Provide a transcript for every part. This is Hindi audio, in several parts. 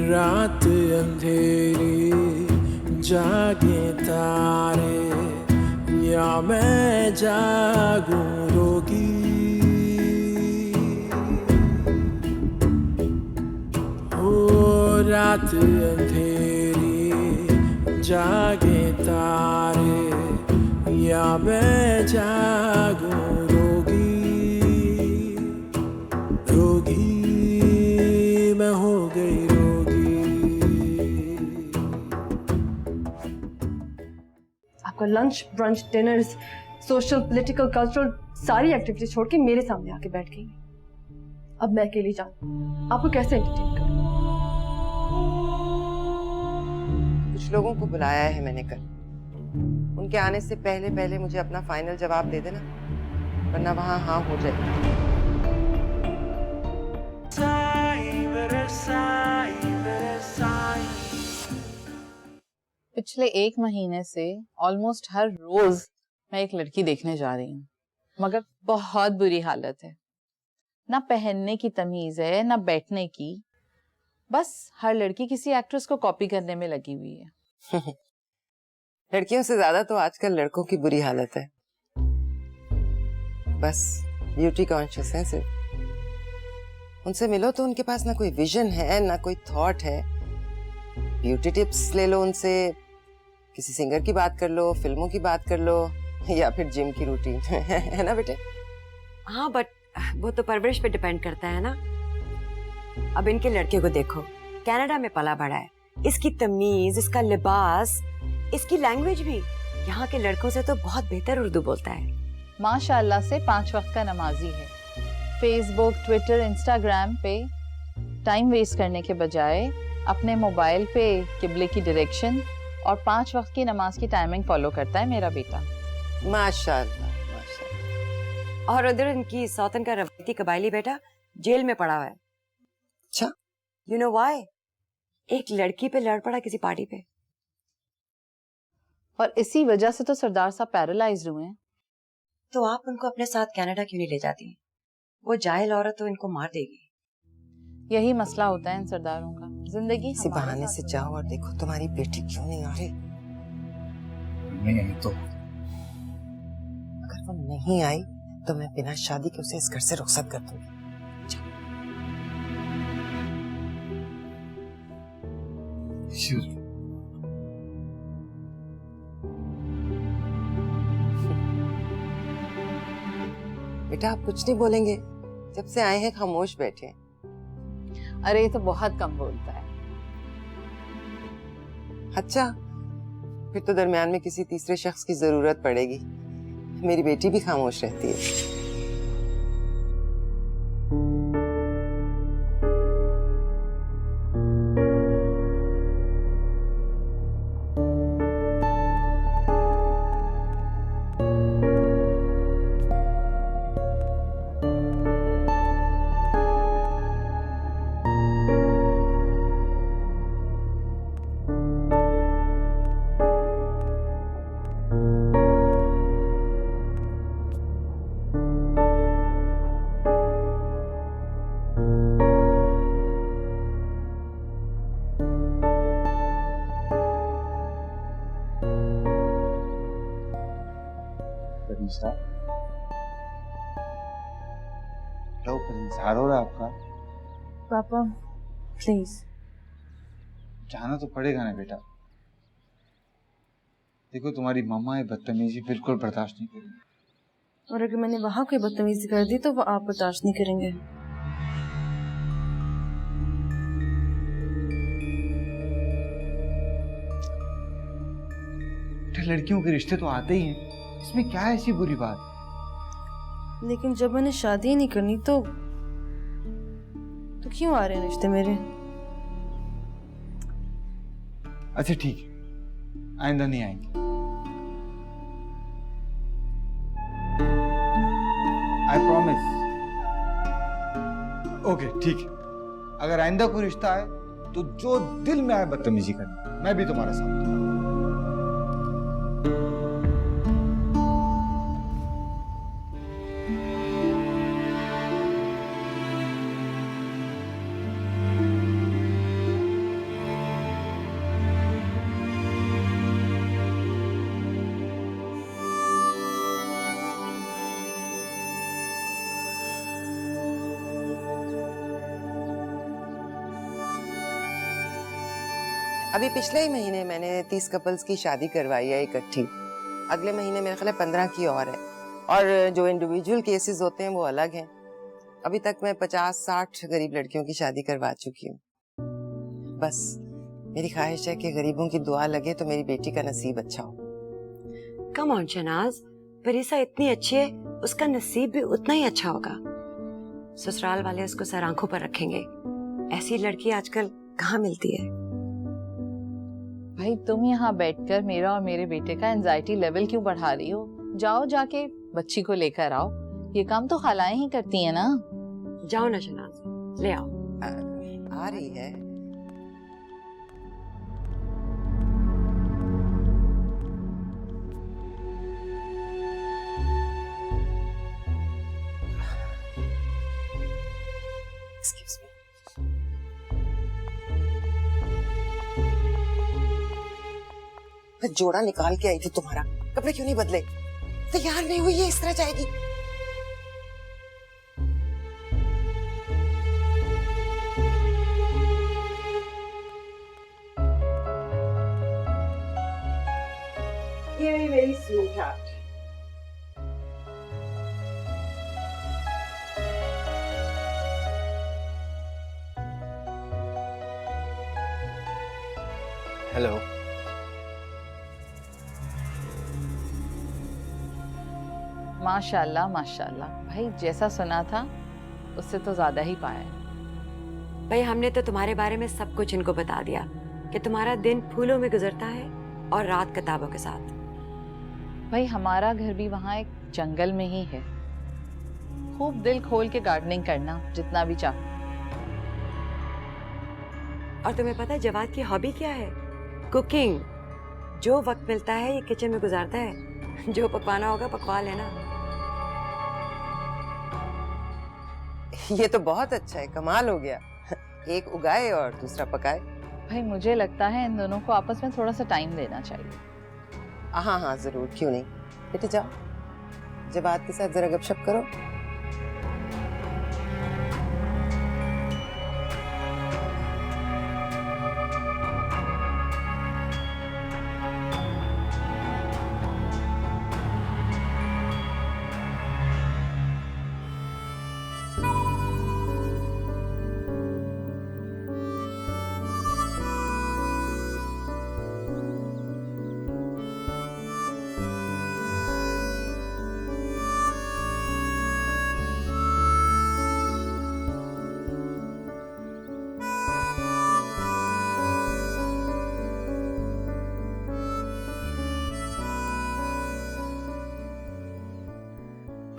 रात अंधेरी जागे तारे या मैं जागूं रोगी। रात अंधेरी जागे तारे या मैं जागूं रोगी। रोगी मैं हो गई रोगी। आपका lunch, brunch, dinners, social, political, cultural सारी एक्टिविटी छोड़ के मेरे सामने आके बैठ गई। अब मैं अकेली जाऊं, आपको कैसे एंटरटेन करूं? कुछ लोगों को बुलाया है मैंने कल। उनके आने से पहले पहले मुझे अपना फाइनल जवाब दे देना, वरना वहां हाँ हो जाएगी। पिछले 1 महीने से ऑलमोस्ट हर रोज मैं एक लड़की देखने जा रही हूँ, मगर बहुत बुरी हालत है। ना पहनने की तमीज है, ना बैठने की। बस हर लड़की किसी एक्ट्रेस को कॉपी करने में लगी हुई है। लड़कियों से ज्यादा तो आजकल लड़कों की बुरी हालत है। बस ब्यूटी कॉन्शियस है सिर्फ। उनसे मिलो तो उनके पास ना कोई विजन है, ना कोई थॉट है। ब्यूटी टिप्स ले लो उनसे, किसी सिंगर की बात कर लो, फिल्मों की बात कर लो, या फिर जिम की रूटीन है ना बेटे? हाँ, बट वो तो परवरिश पे डिपेंड करता है ना। अब इनके लड़के को देखो, कनाडा में पला बड़ा है, इसकी तमीज, इसका लिबास, इसकी लैंग्वेज भी यहाँ के लड़कों से तो बहुत बेहतर उर्दू बोलता है। माशाल्लाह से 5 वक्त का नमाजी है। फेसबुक, ट्विटर, इंस्टाग्राम पे टाइम वेस्ट करने के बजाय अपने मोबाइल पे किबले की डायरेक्शन और 5 वक्त की नमाज की टाइमिंग फॉलो करता है मेरा बेटा। माशाल्लाह, माशाल्लाह। और उधर इनकी सौतन का रवायती कबायली बेटा जेल में पड़ा हुआ है। अच्छा, यू नो व्हाई? एक लड़की पे लड़ पड़ा किसी पार्टी पे। और इसी वजह से तो सरदार साहब पैरालाइज्ड हुए हैं। तो आप उनको अपने साथ कनाडा क्यों नहीं ले जाती? वो जाहिल औरत तो इनको मार देगी। यही मसला होता है इन सरदारों का। जिंदगी इसी बहाने से जाओ और देखो तुम्हारी बेटी क्यों नहीं आ रही। नहीं आई तो अगर वो नहीं आई तो मैं बिना शादी के उसे इस घर से रुखसत कर दूंगी। बेटा आप कुछ नहीं बोलेंगे? जब से आए हैं खामोश बैठे। अरे ये तो बहुत कम बोलता है। अच्छा, फिर तो दरमियान में किसी तीसरे शख्स की जरूरत पड़ेगी। मेरी बेटी भी खामोश रहती है। इंतजार हो रहा है आपका? पापा प्लीज। जाना तो पड़ेगा ना बेटा। देखो तुम्हारी मम्मा ये बदतमीजी बिल्कुल बर्दाश्त नहीं करेंगी। और अगर मैंने वहां कोई बदतमीजी कर दी तो वो आप बर्दाश्त नहीं करेंगे। लड़कियों के रिश्ते तो आते ही हैं, इसमें क्या है ऐसी बुरी बात? लेकिन जब मैंने शादी ही नहीं करनी तो क्यों आ रहे हैं रिश्ते मेरे? अच्छा ठीक है, आइंदा नहीं आएंगे। I promise. ओके ठीक है, अगर आइंदा कोई रिश्ता आए तो जो दिल में आए बदतमीजी करनी, मैं भी तुम्हारे साथ हूं। अभी पिछले ही महीने मैंने 30 कपल्स की शादी करवाई है इकट्ठी। अगले महीने मेरे ख्याल है 15 की और है। और जो इंडिविजुअल केसेस होते हैं वो अलग हैं। अभी तक मैं 50-60 गरीब लड़कियों की शादी करवा चुकी हूँ। बस मेरी ख्वाहिश है कि गरीबों की दुआ लगे तो मेरी बेटी का नसीब अच्छा हो। कम ऑन शहनाज, परीसा इतनी अच्छी है, उसका नसीब भी उतना ही अच्छा होगा। ससुराल वाले उसको सर आंखों पर रखेंगे। ऐसी लड़की आजकल कहाँ मिलती है? भाई तुम यहाँ बैठकर मेरा और मेरे बेटे का एंजाइटी लेवल क्यों बढ़ा रही हो? जाओ जाके बच्ची को लेकर आओ। ये काम तो खालाएं ही करती हैं ना। जाओ ना शहनाज, ले आओ। आ रही है। Excuse me. मैं जोड़ा निकाल के आई थी तुम्हारा, कपड़े क्यों नहीं बदले? तैयार नहीं हुई है, इस तरह जाएगी। Very sweetheart. हेलो। माशाल्लाह माशाल्लाह, भाई जैसा सुना था उससे तो ज्यादा ही पाया है। भाई हमने तो तुम्हारे बारे में सब कुछ इनको बता दिया कि तुम्हारा दिन फूलों में गुजरता है और रात किताबों के साथ। भाई हमारा घर भी वहाँ एक जंगल में ही है। खूब दिल खोल के गार्डनिंग करना जितना भी चाहो। और तुम्हें पता है जवाद की हॉबी क्या है? कुकिंग। जो वक्त मिलता है ये किचन में गुजारता है। जो पकवाना होगा पकवा लेना। ये तो बहुत अच्छा है, कमाल हो गया। एक उगाए और दूसरा पकाए। भाई मुझे लगता है इन दोनों को आपस में थोड़ा सा टाइम देना चाहिए। हाँ हाँ जरूर, क्यों नहीं। बेटे जाओ, जवाद के साथ जरा गपशप करो।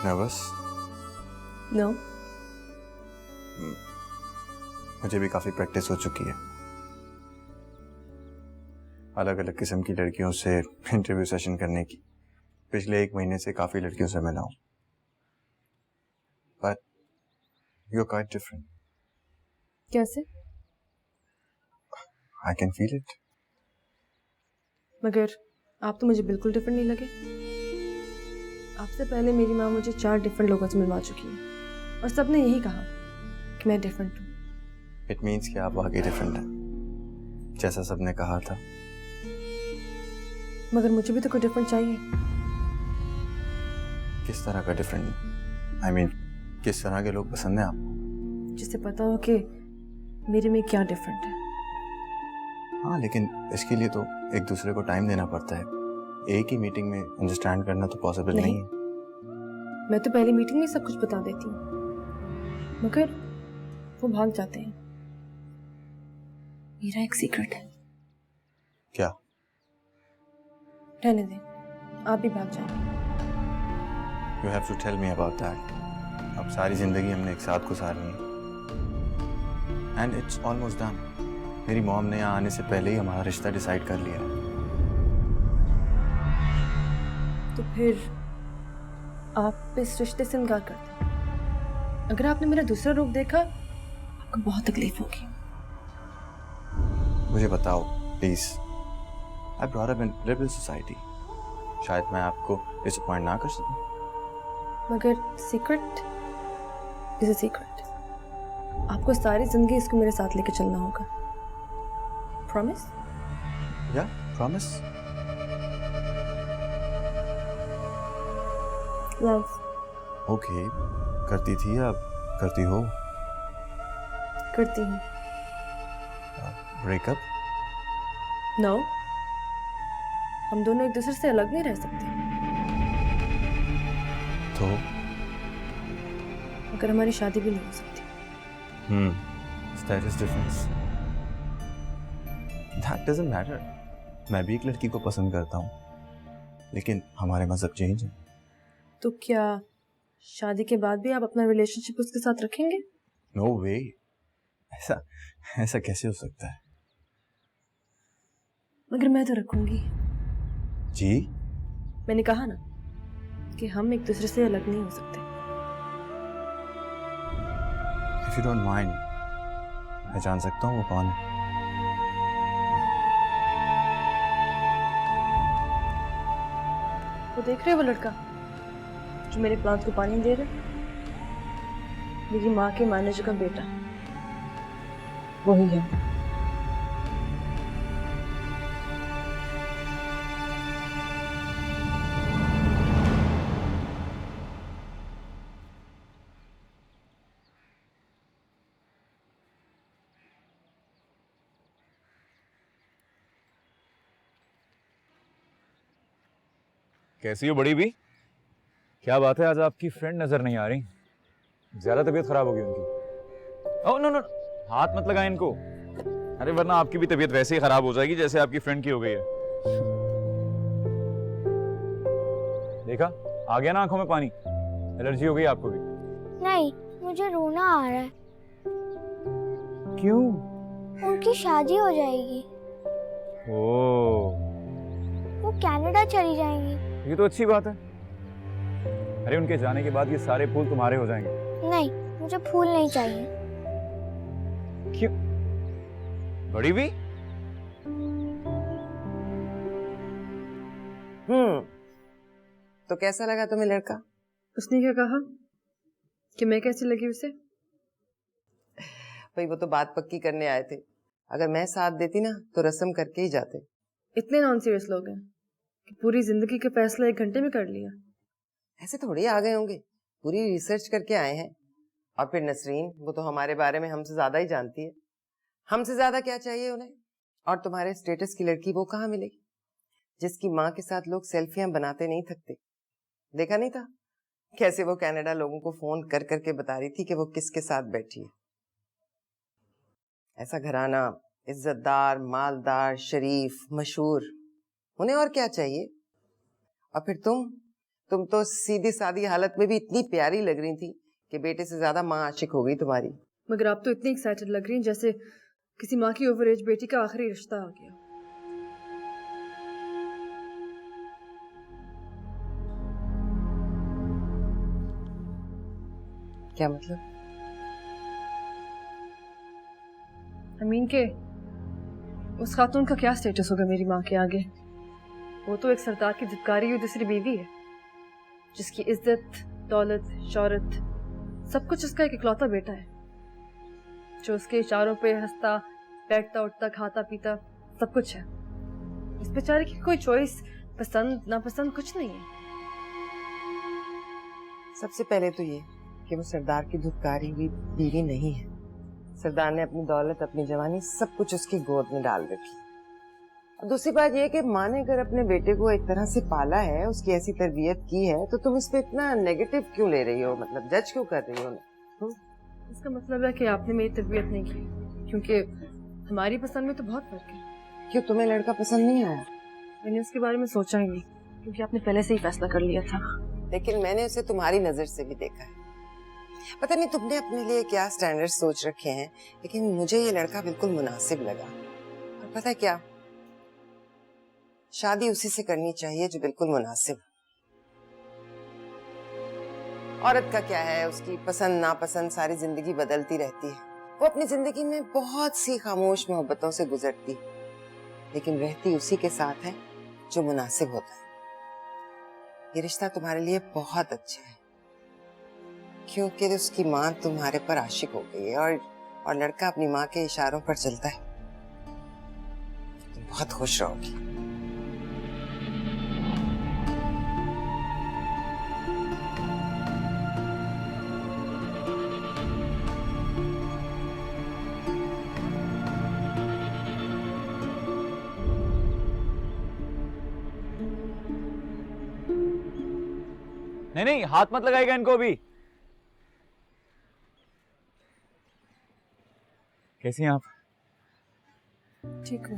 नर्वस? नो। मुझे भी काफी प्रैक्टिस हो चुकी है। अलग अलग किस्म की लड़कियों से इंटरव्यू सेशन करने की। पिछले 1 महीने से काफी लड़कियों से मिला हूं। But you are quite different. कैसे? I can feel it. मगर आप तो मुझे बिल्कुल डिफरेंट नहीं लगे। आपसे पहले मेरी माँ मुझे 4 डिफरेंट लोगों से मिलवा चुकी है और सबने यही कहा कि मैं डिफरेंट हूँ। इट मीन्स कि आप वाकई डिफरेंट हैं, जैसा सबने कहा था। मगर मुझे भी तो कोई डिफरेंट चाहिए। किस तरह का डिफरेंट? आई मीन किस तरह के लोग पसंद हैं आपको? जिससे पता हो कि मेरे में क्या डिफरेंट है। हाँ, लेकिन इसके लिए तो एक दूसरे को टाइम देना पड़ता है। एक ही मीटिंग में अंडरस्टैंड करना तो पॉसिबल नहीं है। मैं तो पहली मीटिंग में सब कुछ बता देती हूँ, मगर वो भाग जाते हैं। मेरा एक सीक्रेट है। क्या? रहने दें, आप भी भाग जाएंगे। You have to tell me about that. अब सारी जिंदगी हमने एक साथ गुजारनी है। And it's almost done. मेरी मॉम ने यहाँ आने से पहले ही हमारा रिश्ता डिसाइड कर लिया है। तो फिर आप इस रिश्ते से इनकार करते हैं। अगर आपने मेरा दूसरा रूप देखा, आपको बहुत तकलीफ होगी। मुझे बताओ please. I brought up in liberal society. शायद मैं आपको डिसअपॉइंट ना कर सकूं। मगर सीक्रेट इज अ सीक्रेट। आपको सारी जिंदगी इसको मेरे साथ लेके चलना होगा। Promise? Yeah, promise. Yes. Okay. करती थी या करती हो? करती हूँ. ब्रेकअप? No. हम दोनों एक दूसरे से अलग नहीं रह सकते. तो अगर हमारी शादी भी नहीं हो सकती. Status difference. That doesn't matter. मैं भी एक लड़की को पसंद करता हूँ, लेकिन हमारे मजहब चेंज है. तो क्या शादी के बाद भी आप अपना रिलेशनशिप उसके साथ रखेंगे? No way. ऐसा ऐसा कैसे हो सकता है? मगर मैं तो रखूंगी. जी? मैंने कहा ना कि हम एक दूसरे से अलग नहीं हो सकते. If you don't mind, मैं जान सकता हूँ वो कौन है? वो देख रहे हो वो लड़का जो मेरे प्लांट को पानी दे रहा है? मेरी माँ के मैनेजर का बेटा वही है. कैसी हो बड़ी भी? क्या बात है, आज आपकी फ्रेंड नजर नहीं आ रही. ज्यादा तबीयत खराब होगी उनकी. ओह नो नो, हाथ मत लगाएं इनको. अरे वरना आपकी भी तबीयत वैसे ही खराब हो जाएगी जैसे आपकी फ्रेंड की हो गई है. देखा, आ गया ना आंखों में पानी. एलर्जी हो गई आपको भी? नहीं, मुझे रोना आ रहा है. क्यों? उनकी शादी हो जाएगी. ओह, वो कनाडा चली जाएंगी. ये तो अच्छी बात है. अरे उनके जाने के बाद ये सारे फूल तुम्हारे हो जाएंगे. नहीं, मुझे फूल नहीं चाहिए. क्यों? बड़ी भी? तो कैसा लगा तुम्हें लड़का? उसने क्या कहा कि मैं कैसी लगी उसे? भाई वो तो बात पक्की करने आए थे. अगर मैं साथ देती ना तो रस्म करके ही जाते. इतने नॉन सीरियस लोग हैं कि पूरी जिंदगी का फैसला 1 घंटे में कर लिया. ऐसे थोड़ी आ गए होंगे, पूरी रिसर्च करके आए हैं. और फिर नसरीन, वो तो हमारे बारे में हमसे ज्यादा ही जानती है. हमसे ज्यादा क्या चाहिए उन्हें? और तुम्हारे स्टेटस की लड़की वो कहाँ मिलेगी जिसकी माँ के साथ लोग सेल्फियां बनाते नहीं थकते? देखा नहीं था कैसे वो कनाडा लोगों को फोन कर करके बता रही थी कि वो किसके साथ बैठी है? ऐसा घराना, इज्जतदार, मालदार, शरीफ, मशहूर, उन्हें और क्या चाहिए? और फिर तुम तो सीधी सादी हालत में भी इतनी प्यारी लग रही थी कि बेटे से ज्यादा माँ आशिक हो गई तुम्हारी. मगर आप तो इतनी एक्साइटेड लग रही हैं जैसे किसी माँ की ओवर एज बेटी का आखिरी रिश्ता आ गया. क्या मतलब? अमीन के उस खातून का क्या स्टेटस होगा मेरी माँ के आगे? वो तो एक सरदार की धिक्कारी हुई दूसरी बीवी है जिसकी इज्जत, दौलत, शौहरत सब कुछ उसका एक इकलौता बेटा है जो उसके इशारों पे हंसता, बैठता, उठता, खाता, पीता सब कुछ है. इस बेचारे की कोई चॉइस, पसंद नापसंद कुछ नहीं है. सबसे पहले तो ये कि वो सरदार की धुतकारी हुई बीवी नहीं है. सरदार ने अपनी दौलत, अपनी जवानी सब कुछ उसकी गोद में डाल रखी. और दूसरी बात ये कि माँ ने अगर अपने बेटे को एक तरह से पाला है, उसकी ऐसी तरबियत की है, तो तुम इस पे इतना नेगेटिव क्यों ले रही हो? मतलब जज क्यों कर रही हो? इसका मतलब है कि आपने मेरी तरबियत नहीं की, क्योंकि हमारी पसंद में तो बहुत फर्क है. क्यों, तुम्हें लड़का पसंद नहीं आया? मैंने उसके बारे में सोचा ही नहीं क्योंकि आपने पहले से ही फैसला कर लिया था. लेकिन मैंने उसे तुम्हारी नजर से भी देखा है. पता नहीं तुमने अपने लिए क्या स्टैंडर्ड सोच रखे हैं, लेकिन मुझे ये लड़का बिल्कुल मुनासिब लगा. और पता है क्या, शादी उसी से करनी चाहिए जो बिल्कुल मुनासिब. औरत का क्या है, उसकी पसंद नापसंद सारी जिंदगी बदलती रहती है. वो अपनी जिंदगी में बहुत सी खामोश मोहब्बतों से गुजरती है, लेकिन रहती उसी के साथ है जो मुनासिब होता है. ये रिश्ता तुम्हारे लिए बहुत अच्छा है क्योंकि उसकी माँ तुम्हारे पर आशिक हो गई है और लड़का अपनी माँ के इशारों पर चलता है. तुम बहुत खुश रहोगी। नहीं नहीं, हाथ मत लगाएगा इनको अभी। कैसी हैं आप? ठीक है।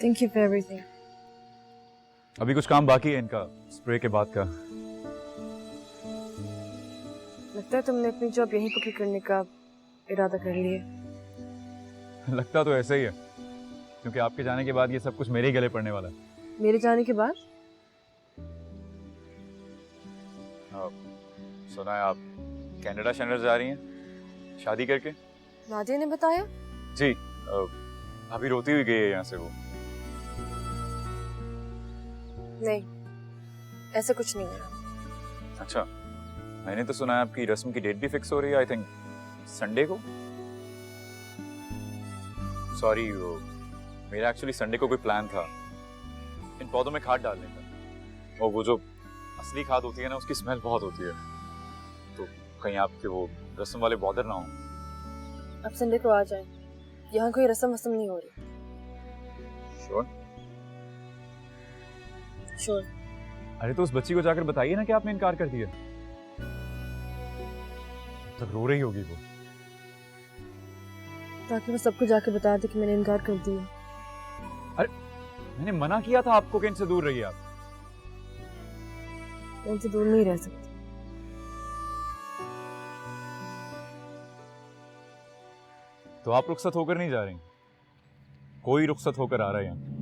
Thank you for everything. अभी कुछ काम बाकी है इनका, स्प्रे के बाद का। लगता है तुमने अपनी जॉब यहीं पक्की करने का इरादा कर लिया। लगता तो ऐसा ही है, क्योंकि आपके जाने के बाद ये सब कुछ मेरे ही गले पड़ने वाला है। मेरे जाने के बाद? सुना है आप कनाडा शनर जा रही हैं शादी करके? नादिया ने बताया? जी, अभी रोती हुई गई है यहाँ से वो। नहीं, ऐसा कुछ नहीं है। अच्छा, मैंने तो सुना है आपकी रस्म की डेट भी फिक्स हो रही है, आई थिंक संडे को। सॉरी, मेरा एक्चुअली संडे को कोई प्लान था इन पौधों में खाद डालने का, और वो जो असली खाद होती है ना, उसकी स्मेल बहुत होती है, तो कहीं आपके वो रस्म वाले बॉदर ना हो। अब संडे को आ जाए, यहाँ कोई रस्म वस्म नहीं हो रही। श्योर? श्योर। अरे तो उस बच्ची को जाकर बताइए ना कि आपने इनकार कर दिया। तब रो रही होगी वो, ताकि वो सबको जाके बता दे कि मैंने इनकार कर दिया। अरे मैंने मना किया था आपको कि इनसे दूर रहिए आप। मैं इनसे दूर नहीं रह सकती। तो आप रुखसत होकर नहीं जा रही? कोई रुखसत होकर आ रहा है यहाँ?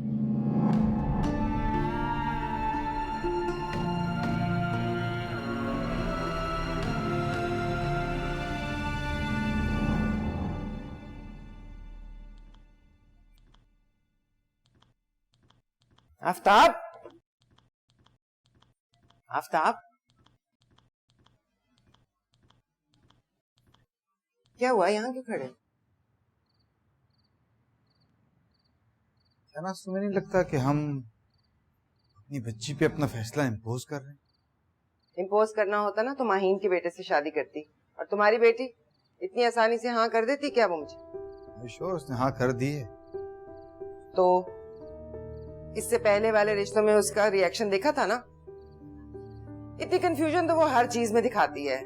आफ्ताब, आफ्ताब, क्या हुआ? यहाँ क्यों खड़े? क्या ना, तुम्हें नहीं लगता कि हम अपनी बच्ची पे अपना फैसला इम्पोज कर रहे हैं? इम्पोज करना होता ना तो माहीन के बेटे से शादी करती, और तुम्हारी बेटी इतनी आसानी से हाँ कर देती क्या वो मुझे? श्योर, उसने हाँ कर दी है। तो इससे पहले वाले रिश्तों में उसका रिएक्शन देखा था ना? इतनी कंफ्यूजन तो वो हर चीज में दिखाती है।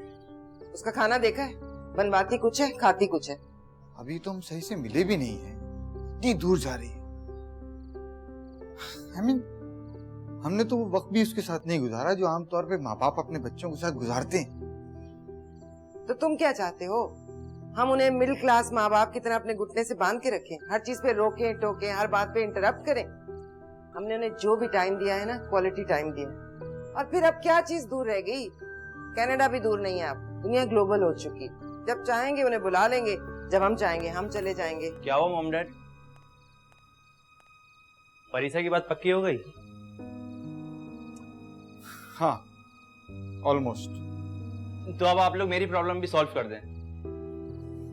उसका खाना देखा है? बनवाती कुछ है, खाती कुछ है। अभी तो हम सही से मिले भी नहीं है, इतनी दूर जा रही है। I mean, हमने तो वो वक्त भी उसके साथ नहीं गुजारा जो आमतौर पे माँ बाप अपने बच्चों के साथ गुजारते हैं। तो तुम क्या चाहते हो? हम उन्हें मिडिल क्लास माँ बाप की तरह अपने घुटने से बांध के रखें, हर चीज पे रोकें टोकें, हर बात पे इंटरप्ट करें? हमने उन्हें जो भी टाइम दिया है ना, क्वालिटी टाइम दिया, और फिर अब क्या चीज दूर रह गई? कनाडा भी दूर नहीं है, अब दुनिया ग्लोबल हो चुकी। जब चाहेंगे उन्हें बुला लेंगे, जब हम चाहेंगे हम चले जाएंगे। क्या हुआ मॉम डैड? परीक्षा की बात पक्की हो गई? हाँ, ऑलमोस्ट। तो अब आप लोग मेरी प्रॉब्लम भी सॉल्व कर दें।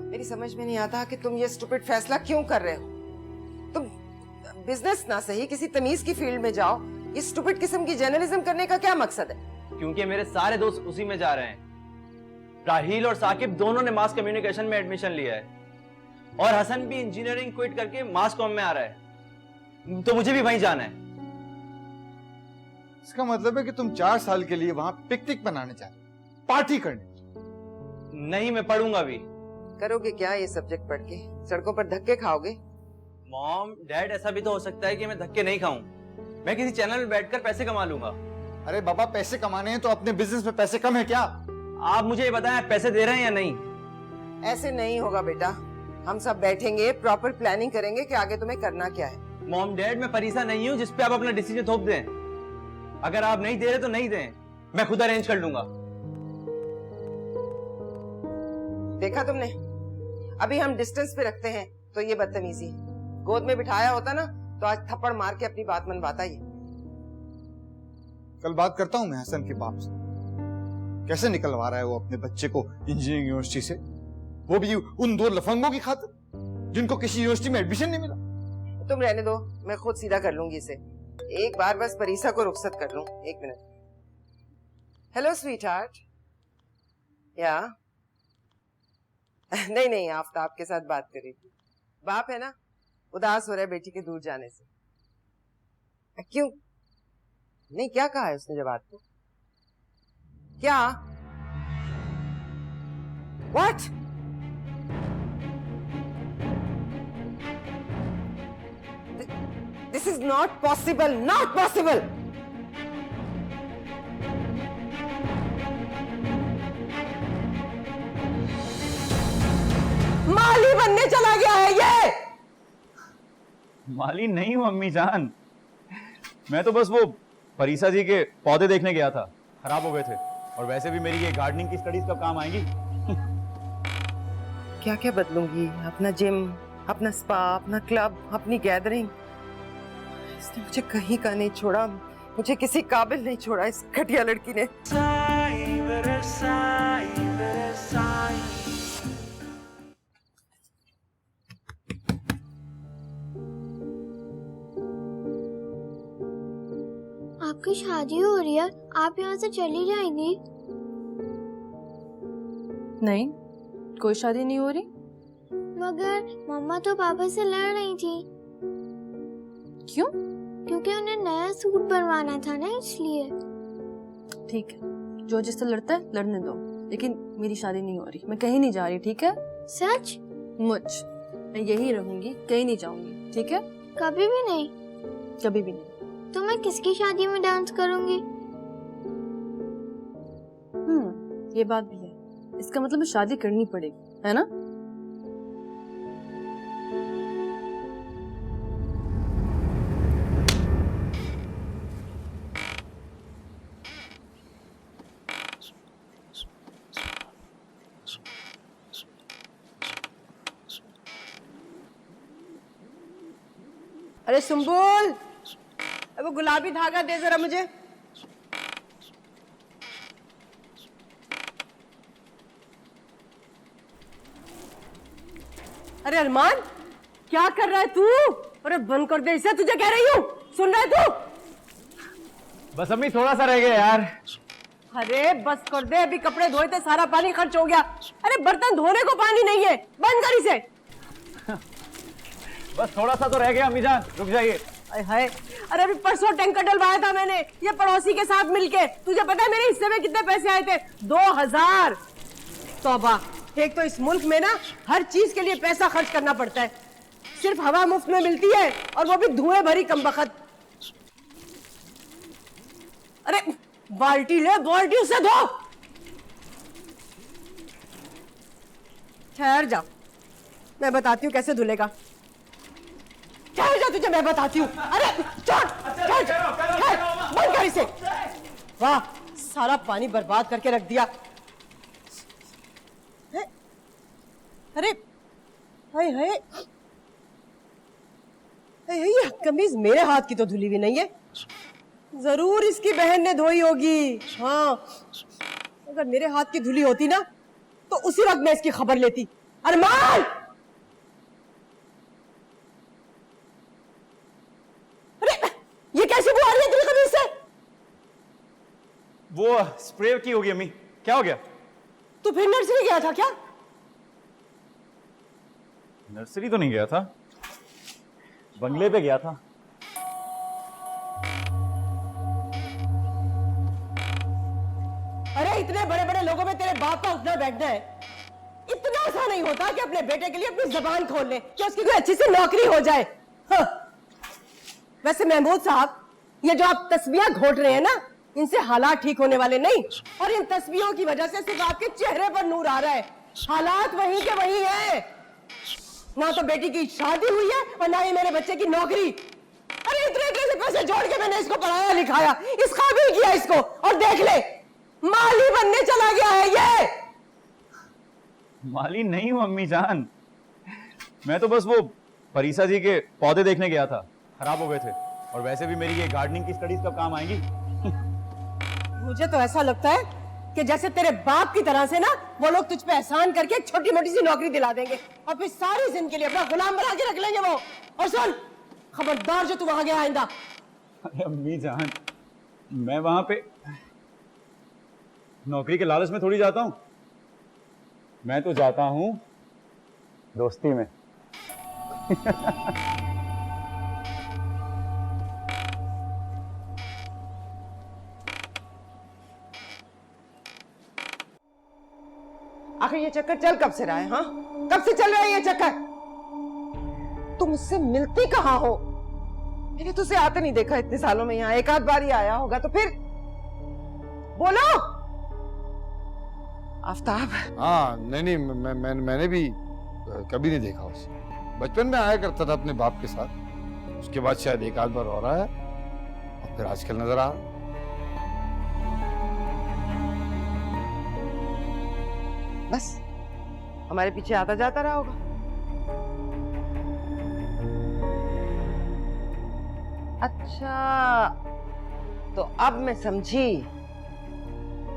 मेरी समझ में नहीं आता कि तुम ये स्टूपिड फैसला क्यों कर रहे हो। तुम बिजनेस ना सही किसी तमीज की फील्ड में जाओ। ये स्टूपिड किस्म की जर्नलिज्म करने का क्या मकसद है? क्योंकि मेरे सारे दोस्त उसी में जा रहे हैं। राहील और साकिब दोनों ने मास कम्युनिकेशन में एडमिशन लिया है, और हसन भी इंजीनियरिंग क्विट करके मास कॉम में आ रहा है, तो मुझे भी वहीं जाना है। इसका मतलब है कि तुम 4 साल के लिए वहां पिकनिक मनाने जा रहे, पार्टी करने? नहीं, मैं पढ़ूंगा भी। करोगे क्या ये सब्जेक्ट पढ़ के? सड़कों पर धक्के खाओगे? मॉम डैड, ऐसा भी तो हो सकता है कि मैं धक्के नहीं खाऊं, मैं किसी चैनल में बैठकर पैसे कमा लूंगा। अरे बाबा, पैसे कमाने हैं तो अपने बिजनेस में पैसे कम है क्या? आप मुझे ये बताएं, पैसे दे रहे हैं या नहीं? ऐसे नहीं होगा बेटा, हम सब बैठेंगे, प्रॉपर प्लानिंग करेंगे कि आगे तुम्हें करना क्या है। मॉम डैड, मैं परीसा नहीं हूँ जिसपे आप अपना डिसीजन थोप दें। अगर आप नहीं दे रहे तो नहीं दें, मैं खुद अरेंज कर लूंगा। देखा तुमने, अभी हम डिस्टेंस पे रखते हैं तो ये बदतमीजी है। गोद में बिठाया होता ना तो आज थप्पड़ मार के अपनी बात मनवाता ही। कल बात करता हूँ मैं हसन के बाप से, कैसे निकलवा रहा है वो अपने बच्चे को इंजीनियरिंग यूनिवर्सिटी से। वो भी उन 2 लफंगों की खातिर जिनको किसी यूनिवर्सिटी में एडमिशन नहीं मिला। तुम रहने दो, मैं खुद सीधा कर लूंगी इसे। एक बार बस परीसा को रुखसत कर लूं। 1 मिनट। Hello sweet heart. या नहीं नहीं, आफ्ताब के साथ बात कर रही थी। बाप है ना, उदास हो रहा है बेटी के दूर जाने से। क्यों? नहीं, क्या कहा है उसने जब आपको? क्या? What? This is not possible. Not possible. माली बनने चला गया है ये। माली नहीं हूं अम्मी जान, मैं तो बस वो परीसा जी के पौधे देखने गया था, खराब हो गए थे। और वैसे भी मेरी ये गार्डनिंग की स्टडीज कब काम आएंगी। क्या क्या बदलूंगी? अपना जिम, अपना स्पा, अपना क्लब, अपनी गैदरिंग। इसने मुझे कहीं का नहीं छोड़ा, मुझे किसी काबिल नहीं छोड़ा इस घटिया लड़की ने। आपकी शादी हो रही है, आप यहाँ से चली जाएंगी? नहीं, कोई शादी नहीं हो रही। मगर मम्मा तो पापा से लड़ रही थी। क्यों? क्योंकि उन्हें नया सूट बनवाना था ना, इसलिए। ठीक है, जो जिससे लड़ता है लड़ने दो, लेकिन मेरी शादी नहीं हो रही। मैं कहीं नहीं जा रही, ठीक है? सच? मैं यही रहूंगी, कहीं नहीं जाऊंगी, ठीक है? कभी भी नहीं? कभी भी नहीं। तो मैं किसकी शादी में डांस करूंगी? ये बात भी है। इसका मतलब शादी करनी पड़ेगी, है ना? अरे सुम्बुल, वो गुलाबी धागा दे जरा मुझे। अरे अरमान, क्या कर रहा है तू? अरे बंद कर दे इसे, तुझे कह रही हूँ। सुन रहा है तू? बस अम्मी थोड़ा सा रह गया यार। अरे बस कर दे, अभी कपड़े धोए थे, सारा पानी खर्च हो गया। अरे बर्तन धोने को पानी नहीं है, बंद कर इसे। बस थोड़ा सा तो रह गया अम्मी जान, रुक जाइए। हाय, अरे अभी परसों टैंकर डलवाया था मैंने, ये पड़ोसी के साथ मिलके। तुझे पता है मेरे हिस्से में कितने पैसे आए थे? 2000। तौबा, एक तो इस मुल्क में ना हर चीज के लिए पैसा खर्च करना पड़ता है, सिर्फ हवा मुफ्त में मिलती है, और वो भी धुएं भरी कमबख्त। अरे बाल्टी ले, बाल्टी उसे धो। ठहर जा, मैं बताती हूँ कैसे धुलेगा। ठहर जा, तुझे मैं बताती हूँ। अरे चल, बंद कर इसे। वाह, सारा पानी बर्बाद करके रख दिया। अरे हाय हाय, ये कमीज मेरे हाथ की तो धुली भी नहीं है, जरूर इसकी बहन ने धोई होगी। हाँ, अगर मेरे हाथ की धुली होती ना तो उसी वक्त मैं इसकी खबर लेती। अरमान, अरे ये कैसी बू आ रही है तेरी कमीज से? वो स्प्रे की होगी अम्मी। क्या हो गया? तू फिर नर्सरी गया था क्या? नर्सरी तो नहीं गया था, बंगले पे गया था। अरे इतने बड़े बड़े लोगों में तेरे बाप का उठना बैठना है, इतना आसान नहीं होता कि अपने बेटे के लिए अपनी जबान खोल ले कि उसकी कोई अच्छी सी नौकरी हो जाए। हाँ। वैसे महमूद साहब, ये जो आप तस्वीरें घोट रहे हैं ना, इनसे हालात ठीक होने वाले नहीं, और इन तस्वीरों की वजह से सिर्फ आपके चेहरे पर नूर आ रहा है। हालात वही के वही है, ना तो बेटी की शादी हुई है और ना ही मेरे बच्चे की नौकरी। अरे इतने इतने से पैसे जोड़ के मैंने इसको पढ़ाया लिखाया, इस काबिल किया इसको, और देख ले माली बनने चला गया है ये। माली नहीं हूं अम्मी जान, मैं तो बस वो परीसा जी के पौधे देखने गया था, खराब हो गए थे। और वैसे भी मेरी ये गार्डनिंग की स्टडीज कब काम आएंगी। मुझे तो ऐसा लगता है कि जैसे तेरे बाप की तरह से ना वो लोग तुझ पे एहसान करके एक छोटी मोटी सी नौकरी दिला देंगे और फिर सारी जिंदगी के लिए अपना गुलाम बना के रख लेंगे वो। और सुन, खबरदार जो तू वहां गया आइंदा। अरे अम्मी जान, मैं वहां पे नौकरी के लालच में थोड़ी जाता हूं, मैं तो जाता हूं दोस्ती में। आखिर ये चक्कर चल कब से रहा है? हाँ, कब से चल रहा है ये चक्कर? तुम मुझसे मिलती कहाँ हो? मैंने तुझे आते नहीं देखा इतने सालों में यहाँ, एक आध बार ही आया होगा तो फिर बोलो। आफ्ताब? हाँ नहीं, मैंने भी कभी नहीं देखा उसे। बचपन में आया करता था अपने बाप के साथ, उसके बाद शायद एक आध बार और आया और फिर आजकल नजर आ रहा। बस हमारे पीछे आता जाता रहा होगा। अच्छा, तो अब मैं समझी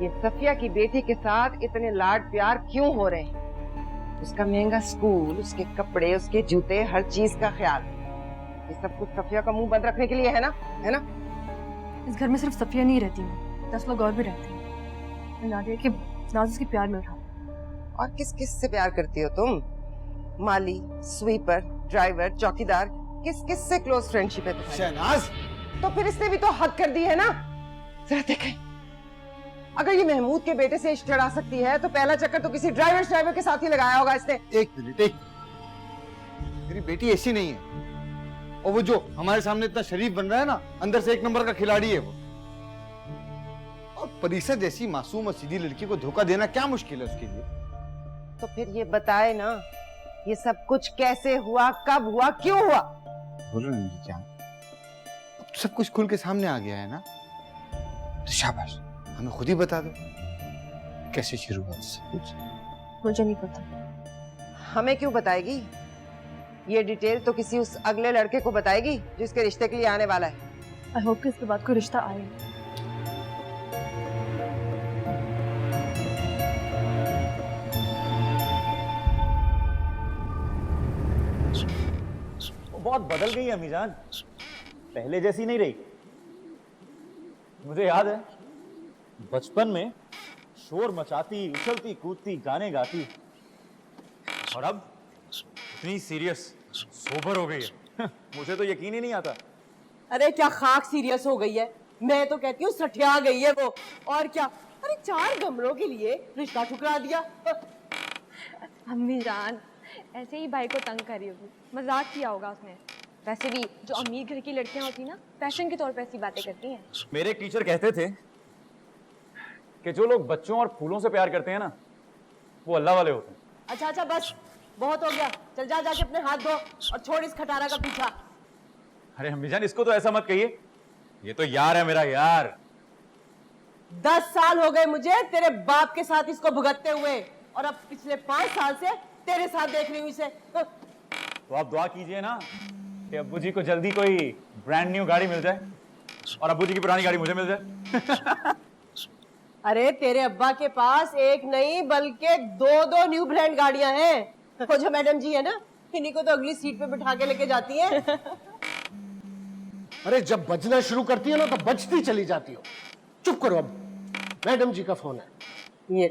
ये सफिया की बेटी के साथ इतने लाड प्यार क्यों हो रहे हैं। उसका महंगा स्कूल, उसके कपड़े, उसके जूते, हर चीज का ख्याल, ये सब कुछ सफिया का मुंह बंद रखने के लिए है ना? है ना? इस घर में सिर्फ सफिया नहीं रहती है, 10 लोग और भी रहते हैं। नादिया के नाज़ के प्यार में उठा। और किस किस से प्यार करती हो तुम? माली, स्वीपर, ड्राइवर, चौकीदार, किस किस से क्लोज फ्रेंडशिप है तुम्हारी? शहनाज, तो फिर इसने भी तो हद कर दी है ना। जरा देखें, अगर ये महमूद के बेटे से इश्क चढ़ा सकती है तो पहला चक्कर तो किसी ड्राइवर के साथ ही लगाया होगा इसने। एक मिनट, मेरी बेटी ऐसी नहीं है। और वो जो हमारे सामने इतना शरीफ बन रहा है ना, अंदर से एक नंबर का खिलाड़ी है वो। और परीसा जैसी मासूम और सीधी लड़की को धोखा देना क्या मुश्किल है उसके लिए? तो फिर ये बताए ना, ये सब कुछ कैसे हुआ, कब हुआ, क्यों हुआ? बोलो ना मेरी जान, अब तो सब कुछ खुल के सामने आ गया है ना, तो शाबाश, हमें खुद ही बता दो कैसे शुरू हुआ सब कुछ। मुझे नहीं पता। हमें क्यों बताएगी? ये डिटेल तो किसी उस अगले लड़के को बताएगी जो इसके रिश्ते के लिए आने वाला है। आई होप कि इसके बाद कोई रिश्ता आए। बहुत बदल गई है अम्मी जान, पहले जैसी नहीं रही। मुझे याद है बचपन में शोर मचाती, उछलती कूदती, गाने गाती, और अब इतनी सीरियस, सोबर हो गई है। मुझे तो यकीन ही नहीं आता। अरे क्या खाक सीरियस हो गई है, मैं तो कहती हूँ सठिया गई है वो। और क्या, अरे 4 गमलों के लिए रिश्ता ठुकरा दिया। अम्मी जान ऐसे ही भाई को तंग करी होगी, मजाक किया होगा उसने। वैसे भी जो अमीर घर की लड़कियां होती ना, फैशन के तौर पे ऐसी बातें करती हैं। मेरे टीचर कहते थे कि जो लोग बच्चों और फूलों से प्यार करते हैं ना, वो अल्लाह वाले होते हैं। अच्छा बस, बहुत हो गया, चल जा जाके अपने हाथ धो और छोड़ इस खटारा का पीछा। अरे अम्मी जान, इसको तो ऐसा मत कहिए, ये तो यार है मेरा यार। 10 साल हो गए मुझे तेरे बाप के साथ इसको भुगतते हुए, और अब पिछले 5 साल से तेरे साथ देख रही हूँ इसे। तो आप दुआ कीजिए ना कि अब्बू जी को जल्दी कोई ब्रांड न्यू गाड़ी मिल जाए और अब्बू जी की पुरानी गाड़ी मुझे मिल जाए। अरे तेरे अब्बा के पास एक नहीं बल्कि 2 न्यू ब्रांड गाड़ियां हैं। वो जो मैडम जी है ना, इन्हीं को तो अगली सीट पे बिठा के लेके जाती हैं। अरे जब बजना शुरू करती है ना तो बजती चली जाती हो। चुप करो, अब मैडम जी का फोन है। ये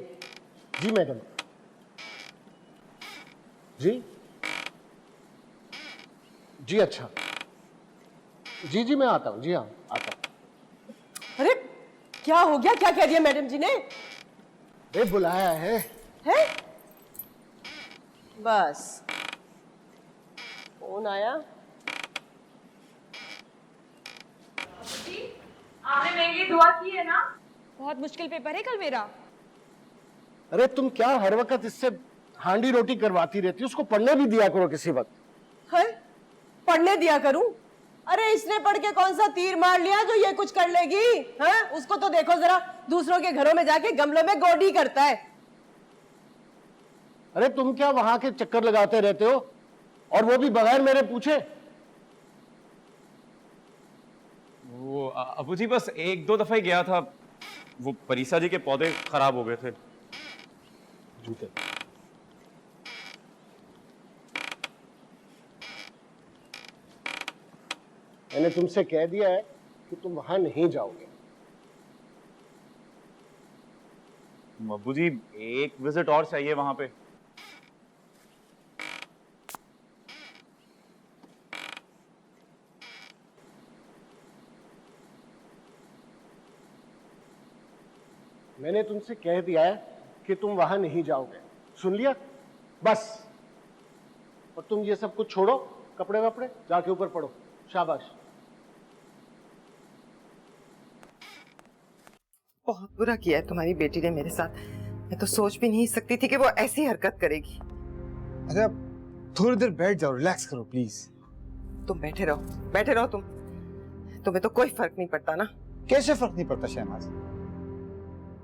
जी मैडम जी, जी अच्छा, जी मैं आता हूँ। जी हाँ आता हूँ। अरे क्या हो गया, क्या कह दिया मैडम जी ने? अरे बुलाया है। बस फोन आया। आपने मेरे लिए दुआ की है ना? बहुत मुश्किल पेपर है कल मेरा। अरे तुम क्या हर वक्त इससे हांडी रोटी करवाती रहती हो, उसको पढ़ने भी दिया करो किसी वक्त। है पढ़ने दिया करूं? अरे इसने पढ़ के कौन सा तीर मार लिया जो ये कुछ कर लेगी? हाँ, उसको तो देखो जरा, दूसरों के घरों में जाके गमलों में गोडी करता है। अरे तुम क्या वहां के चक्कर लगाते रहते हो, और वो भी बगैर मेरे पूछे? वो अब्बू जी बस 1-2 दफा ही गया था, वो परीसा जी के पौधे खराब हो गए थे। जूते। मैंने तुमसे कह दिया है कि तुम वहां नहीं जाओगे। अब्बू जी एक विजिट और चाहिए वहां पे। मैंने तुमसे कह दिया है कि तुम वहां नहीं जाओगे, सुन लिया? बस। और तुम ये सब कुछ छोड़ो, कपड़े वपड़े जाके ऊपर पड़ो। शाबाश। बहुत बुरा किया है तुम्हारी बेटी ने मेरे साथ। मैं तो सोच भी नहीं सकती थी कि वो ऐसी हरकत करेगी। अरे आप थोड़ी देर बैठ जाओ, रिलैक्स करो प्लीज। तुम बैठे रहो तुम। तुम्हें तो कोई फर्क नहीं पड़ता ना। कैसे फर्क नहीं पड़ता शहनाज?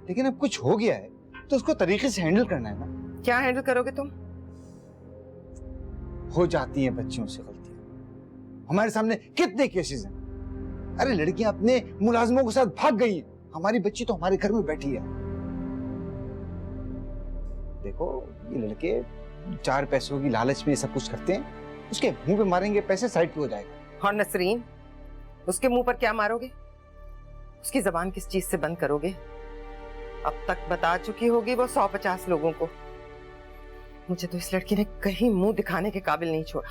लेकिन अब कुछ हो गया है तो उसको तरीके से हैंडल करना है ना। क्या हैंडल करोगे तुम? हो जाती हैं बच्चियों से गलतियां। हमारे सामने कितने केसेस हैं। अरे लड़कियां अपने मुलाजिमों के साथ भाग गई हैं। हमारी बच्ची तो हमारे घर में बैठी है। देखो ये लड़के 4 पैसों की लालच में सब कुछ करते हैं। उसके मुंह पे मारेंगे पैसे, साइड पे हो जाएगा। और नसरीन, उसके मुंह पर क्या मारोगे? उसकी जबान किस चीज से बंद करोगे? अब तक बता चुकी होगी वो 150 लोगों को। मुझे तो इस लड़की ने कहीं मुंह दिखाने के काबिल नहीं छोड़ा।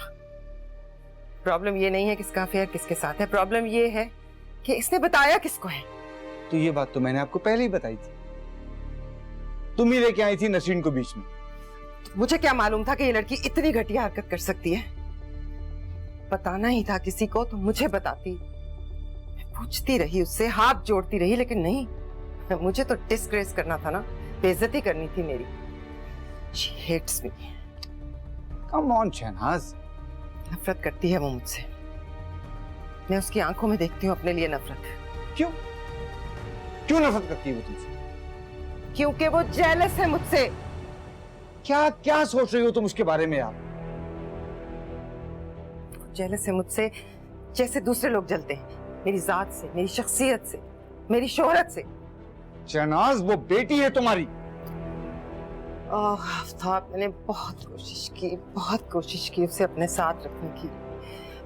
प्रॉब्लम ये नहीं है किसका अफेयर किसके साथ है, प्रॉब्लम ये है कि इसने बताया किसको है। तो ये बात तो मैंने आपको पहले ही बताई थी। तुम ही लेके आई थी नसरीन को बीच में। मुझे क्या मालूम था कि ये लड़की इतनी घटिया हरकत कर सकती है। बताना ही था किसी को तो मुझे बताती। मैं पूछती रही उससे, हाथ जोड़ती रही, लेकिन नहीं। मुझे तो डिस्ग्रेस करना था ना, बेइज्जती करनी थी मेरी। She hates me. Come on Shehnaaz. नफरत करती है वो मुझसे। मैं उसकी आंखों में देखती हूँ अपने लिए नफरत। क्यों? क्यों नफरत करती है वो तुमसे? क्योंकि वो जेलस है मुझसे। क्या क्या सोच रही हो तुम उसके बारे में यार? जेलस है मुझसे जैसे दूसरे लोग जलते हैं, मेरी जात से, मेरी शख्सियत से, मेरी शोहरत से। शहनाज वो बेटी है तुम्हारी। आफ्ताब, मैंने बहुत कोशिश की उसे अपने साथ रखने की।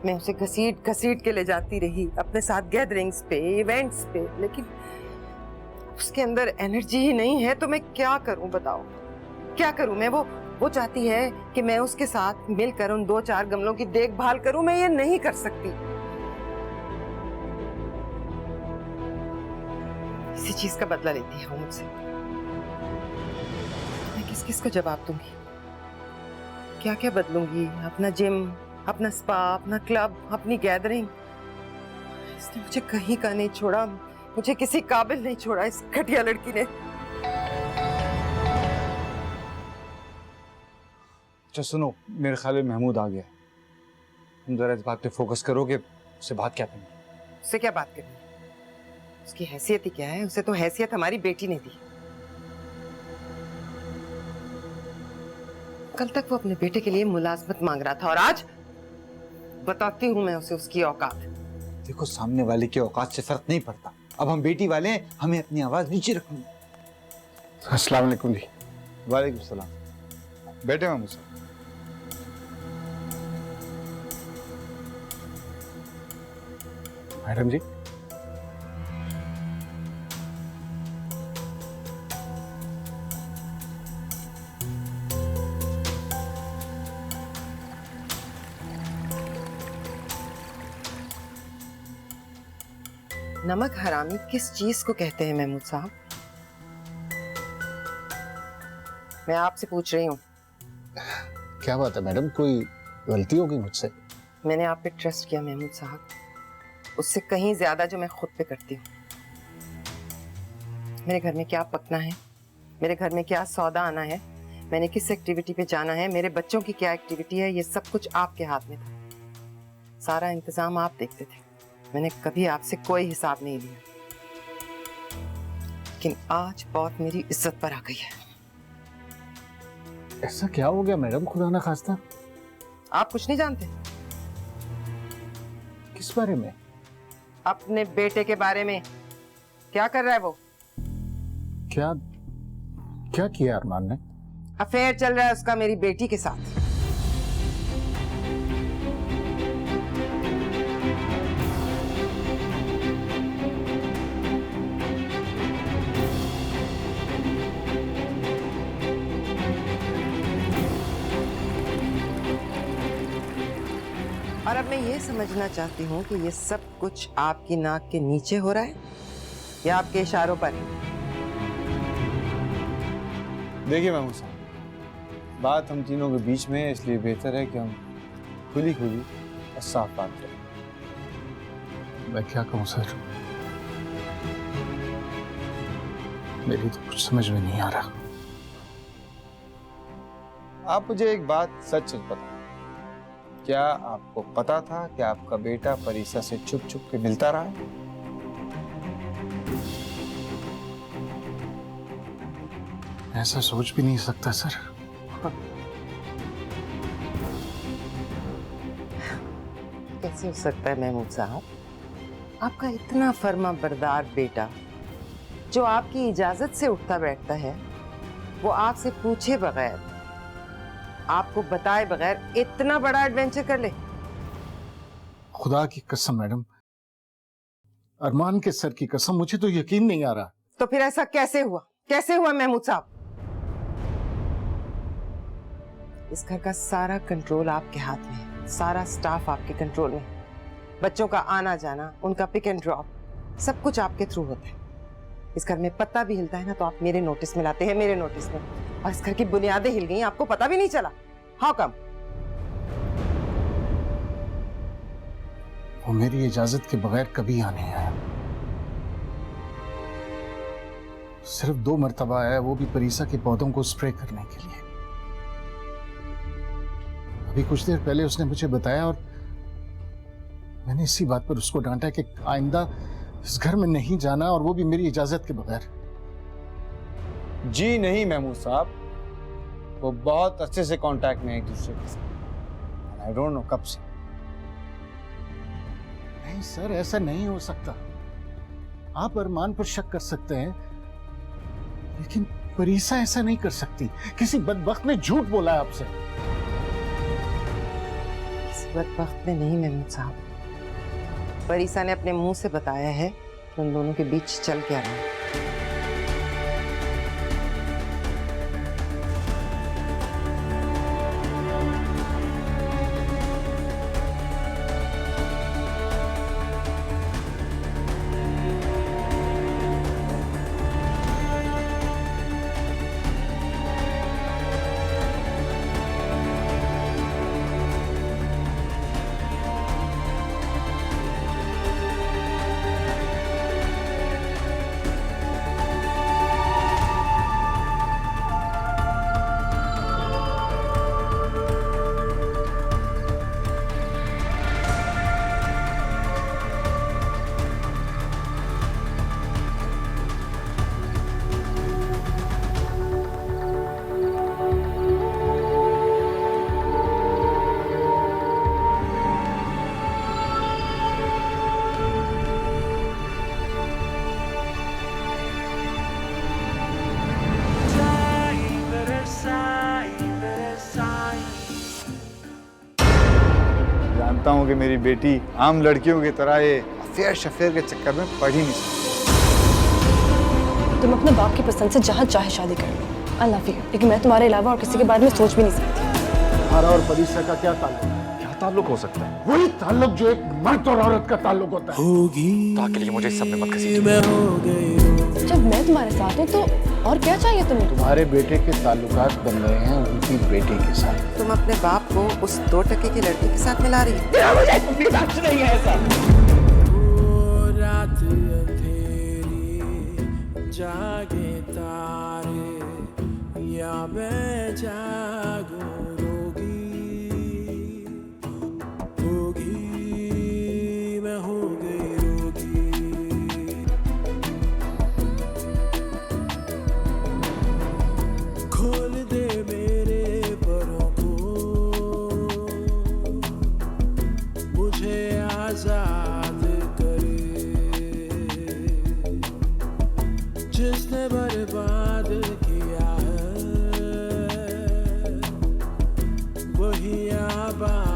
मैं उसे घसीट के ले जाती रही अपने साथ गैदरिंग्स पे, इवेंट्स पे, लेकिन उसके अंदर एनर्जी ही नहीं है। तो मैं क्या करूं बताओ, क्या करूं मैं? वो चाहती है कि मैं उसके साथ मिलकर उन 2-4 गमलों की देखभाल करूं। मैं ये नहीं कर सकती। इसी चीज का बदला लेती है वो मुझसे। मैं किस को जवाब दूंगी? क्या क्या बदलूंगी? अपना जिम, अपना स्पा, अपना क्लब, अपनी गैदरिंग। इसने मुझे कहीं का नहीं छोड़ा, मुझे किसी काबिल नहीं छोड़ा इस घटिया लड़की ने। अच्छा सुनो, मेरे ख्याल में महमूद आ गया। तुम जरा इस बात पे फोकस करो कि उससे बात क्या करनी। उससे क्या बात करनी? उसकी हैसियत ही क्या है? उसे तो हैसियत हमारी बेटी ने दी। कल तक वो अपने बेटे के लिए मुलाजमत मांग रहा था और आज बताती हूँ मैं उसे उसकी औकात। देखो सामने वाले की औकात से फर्क नहीं पड़ता। अब हम बेटी वाले हैं, हमें अपनी आवाज नीचे रखनी। अस्सलाम वालेकुम जी। वालेकुम सलाम। बैठे हैं मुझसे। मैडम जी, नमक हरामी किस चीज को कहते हैं महमूद साहब? मैं आपसे पूछ रही हूँ। क्या बात है मैडम, कोई गलती होगी मुझसे? मैंने आप पे ट्रस्ट किया महमूद साहब, उससे कहीं ज्यादा जो मैं खुद पे करती हूँ। मेरे घर में क्या पकना है, मेरे घर में क्या सौदा आना है, मैंने किस एक्टिविटी पे जाना है, मेरे बच्चों की क्या एक्टिविटी है, ये सब कुछ आपके हाथ में था। सारा इंतजाम आप देखते थे। मैंने कभी आपसे कोई हिसाब नहीं लिया। लेकिन आज बहुत मेरी इज्जत पर आ गई है। ऐसा क्या हो गया मैडम, खुदा ना खास्ता? आप कुछ नहीं जानते? किस बारे में? अपने बेटे के बारे में। क्या कर रहा है वो? क्या क्या किया अरमान ने? अफेयर चल रहा है उसका मेरी बेटी के साथ। और अब मैं ये समझना चाहती हूँ कि ये सब कुछ आपकी नाक के नीचे हो रहा है या आपके इशारों पर? देखिए महमूद साहब, बात हम तीनों के बीच में है, इसलिए बेहतर है कि हम खुली खुली और साफ बात करें। मैं क्या कहूँ सर, मेरी तो कुछ समझ में नहीं आ रहा। आप मुझे एक बात सच सच बताओ, क्या आपको पता था कि आपका बेटा परीसा से छुप छुप के मिलता रहा है? ऐसा सोच भी नहीं सकता सर। कैसे हो सकता है महमूद साहब? आपका इतना फर्मा बरदार बेटा जो आपकी इजाजत से उठता बैठता है, वो आपसे पूछे बगैर, आपको बताए बगैर इतना बड़ा एडवेंचर कर ले? खुदा की कसम मैडम, अरमान के सर की कसम, मुझे तो यकीन नहीं आ रहा। तो फिर ऐसा कैसे हुआ? कैसे हुआ महमूद साहब? इस घर का सारा कंट्रोल आपके हाथ में है, सारा स्टाफ आपके कंट्रोल में है, बच्चों का आना जाना, उनका पिक एंड ड्रॉप, सब कुछ आपके थ्रू होता है। इस घर में पत्ता भी हिलता है ना तो आप मेरे नोटिस में लाते हैं, मेरे नोटिस में। और इस घर की बुनियादें हिल गई, आपको पता भी नहीं चला। How come? वो मेरी इजाजत के बगैर कभी आने आया, सिर्फ 2 मर्तबा आया, वो भी परीसा के पौधों को स्प्रे करने के लिए। अभी कुछ देर पहले उसने मुझे बताया और मैंने इसी बात पर उसको डांटा कि आइंदा इस घर में नहीं जाना, और वो भी मेरी इजाजत के बगैर। जी नहीं महमूद साहब, वो बहुत अच्छे से कांटेक्ट में है एक दूसरे के साथ। आई डोंट नो कब से। नहीं सर, ऐसा नहीं हो सकता। आप अरमान पर शक कर सकते हैं, लेकिन परीसा ऐसा नहीं कर सकती। किसी बदबख्त ने झूठ बोला है आपसे। किसी बदबख्त ने नहीं महमूद साहब, परीसा ने अपने मुंह से बताया है कि उन दोनों के बीच चल क्या रहा है। जानता हूँ कि मेरी बेटी आम लड़कियों की तरह ये अफेयर शफेयर के चक्कर में पड़ ही नहीं सकती। तुम अपने बाप की पसंद से जहाँ चाहे शादी कर लो, आई लव यू, लेकिन मैं तुम्हारे अलावा और किसी के बारे में सोच भी नहीं सकती। तुम्हारा और परीसा का क्या ताल्लुक? क्या ताल्लुक हो सकता है? वही ताल्लुक जो एक मर्द और औरत का ताल्लुक होता है। होगी तो के लिए मुझे इस सब में मत घसीटिए। मैं हो गई जब मैं तुम्हारे साथ हूँ तो और क्या चाहिए तुम्हें? तुम्हारे बेटे के ताल्लुकात बन रहे हैं उनकी बेटी के साथ। तुम अपने बाप को उस 2% की लड़की के साथ मिला रही हो। रात अंधेरी जागे तारे या मैं जागूं रोगी मैं हो गई रोगी। खोल दे मेरे परों को, मुझे आजाद करे जिसने बर्बाद बियाबान